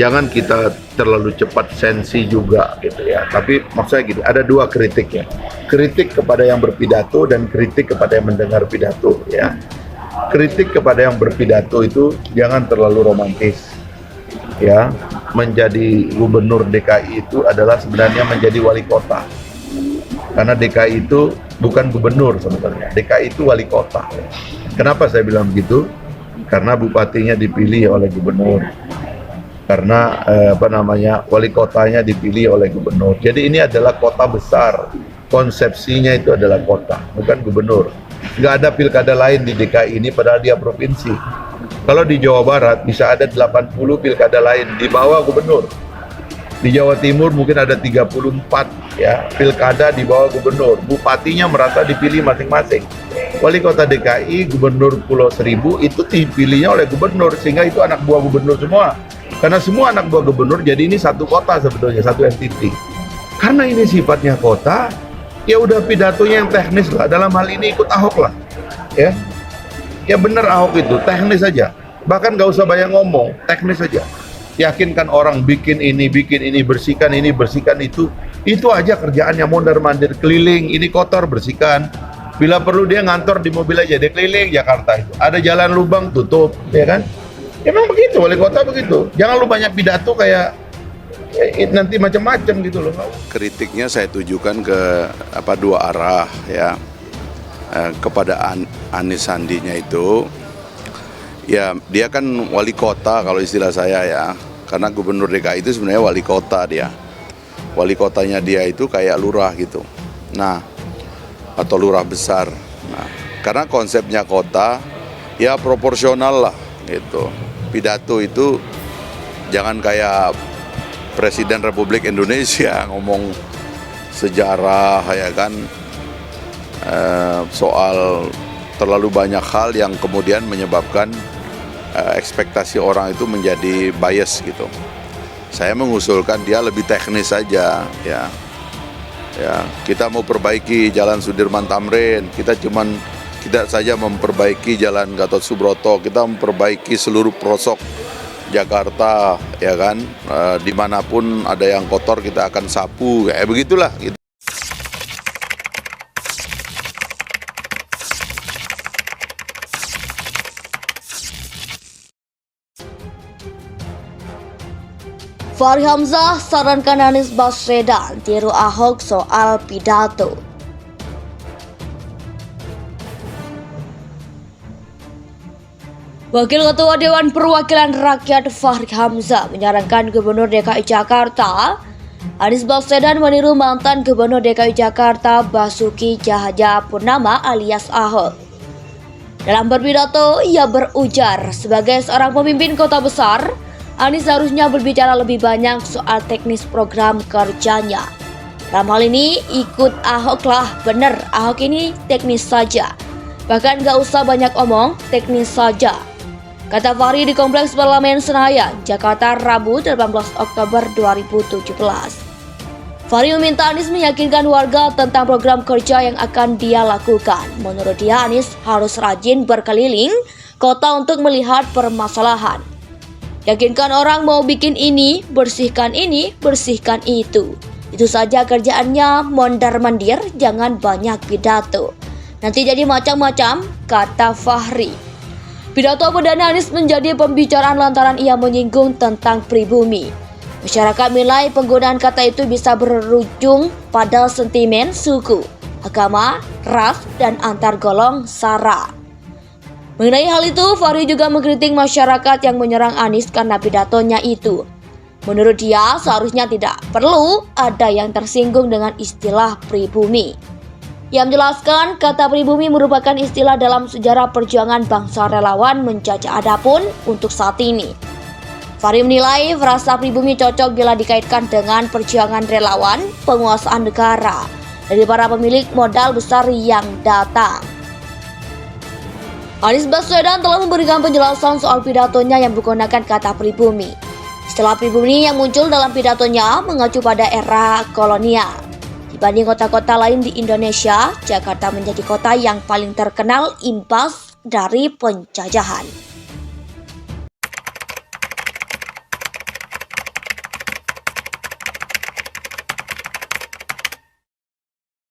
jangan kita terlalu cepat sensi juga gitu ya. Tapi maksudnya gini, ada dua kritik ya. Kritik kepada yang berpidato dan kritik kepada yang mendengar pidato ya. Kritik kepada yang berpidato itu jangan terlalu romantis ya. Menjadi gubernur DKI itu adalah sebenarnya menjadi wali kota. Karena DKI itu bukan gubernur sebenarnya. DKI itu wali kota. Kenapa saya bilang begitu? Karena bupatinya dipilih oleh gubernur. Karena wali kotanya dipilih oleh gubernur. Jadi ini adalah kota besar. Konsepsinya itu adalah kota, bukan gubernur. Nggak ada pilkada lain di DKI ini padahal dia provinsi. Kalau di Jawa Barat bisa ada 80 pilkada lain di bawah gubernur. Di Jawa Timur mungkin ada 34 ya pilkada di bawah gubernur. Bupatinya merasa dipilih masing-masing. Wali kota DKI, gubernur Pulau Seribu itu dipilihnya oleh gubernur, sehingga itu anak buah gubernur semua. Karena semua anak buah gubernur, jadi ini satu kota sebetulnya, satu entiti. Karena ini sifatnya kota, ya udah pidatonya yang teknis lah. Dalam hal ini ikut Ahok lah, ya. Ya benar Ahok itu teknis saja. Bahkan nggak usah banyak ngomong, teknis saja. Yakinkan orang bikin ini, bersihkan ini, bersihkan itu. Itu aja kerjaannya, mondar-mandir keliling, ini kotor bersihkan. Bila perlu dia ngantor di mobil aja, dia keliling Jakarta itu. Ada jalan lubang tutup, ya kan? Emang begitu, wali kota begitu. Jangan lu banyak pidato kayak nanti macam-macam gitu loh. Kritiknya saya tujukan ke dua arah ya. Kepada Anies Sandinya itu, ya dia kan wali kota kalau istilah saya ya. Karena gubernur DKI itu sebenarnya wali kota dia. Wali kotanya dia itu kayak lurah gitu. Nah, atau lurah besar. Nah, karena konsepnya kota ya proporsional lah gitu. Pidato itu jangan kayak Presiden Republik Indonesia ngomong sejarah ya kan, soal terlalu banyak hal yang kemudian menyebabkan ekspektasi orang itu menjadi bias gitu. Saya mengusulkan dia lebih teknis saja ya. Ya, kita mau perbaiki Jalan Sudirman Tamrin, kita saja memperbaiki Jalan Gatot Subroto, kita memperbaiki seluruh pelosok Jakarta, ya kan, dimanapun ada yang kotor kita akan sapu, kayak begitulah. Gitu. Fachri Hamzah sarankan Anies Baswedan tiru Ahok soal pidato. Wakil Ketua Dewan Perwakilan Rakyat Fachri Hamzah menyarankan Gubernur DKI Jakarta Anies Baswedan meniru mantan Gubernur DKI Jakarta Basuki Cahayapurnama alias Ahok. Dalam berpidato, ia berujar sebagai seorang pemimpin kota besar, Anies seharusnya berbicara lebih banyak soal teknis program kerjanya. Dalam hal ini ikut Ahok lah, bener Ahok ini teknis saja. Bahkan gak usah banyak omong, teknis saja. Kata Fachri di Kompleks Parlemen Senayan, Jakarta Rabu 18 Oktober 2017. Fachri meminta Anies meyakinkan warga tentang program kerja yang akan dia lakukan. Menurut dia Anies harus rajin berkeliling kota untuk melihat permasalahan. Yakinkan orang mau bikin ini, bersihkan itu. Itu saja kerjaannya, mondar-mandir, jangan banyak pidato. Nanti jadi macam-macam, kata Fachri. Pidato perdana Anies menjadi pembicaraan lantaran ia menyinggung tentang pribumi. Masyarakat menilai penggunaan kata itu bisa berujung pada sentimen suku, agama, ras, dan antar golong sara. Mengenai hal itu, Fachri juga mengkritik masyarakat yang menyerang Anies karena pidatonya itu. Menurut dia, seharusnya tidak perlu ada yang tersinggung dengan istilah pribumi. Ia menjelaskan kata pribumi merupakan istilah dalam sejarah perjuangan bangsa relawan menjajah adapun untuk saat ini. Fachri menilai frasa pribumi cocok bila dikaitkan dengan perjuangan relawan penguasaan negara dari para pemilik modal besar yang datang. Anies Baswedan telah memberikan penjelasan soal pidatonya yang menggunakan kata pribumi. Istilah pribumi yang muncul dalam pidatonya mengacu pada era kolonial. Dibanding kota-kota lain di Indonesia, Jakarta menjadi kota yang paling terkenal imbas dari penjajahan.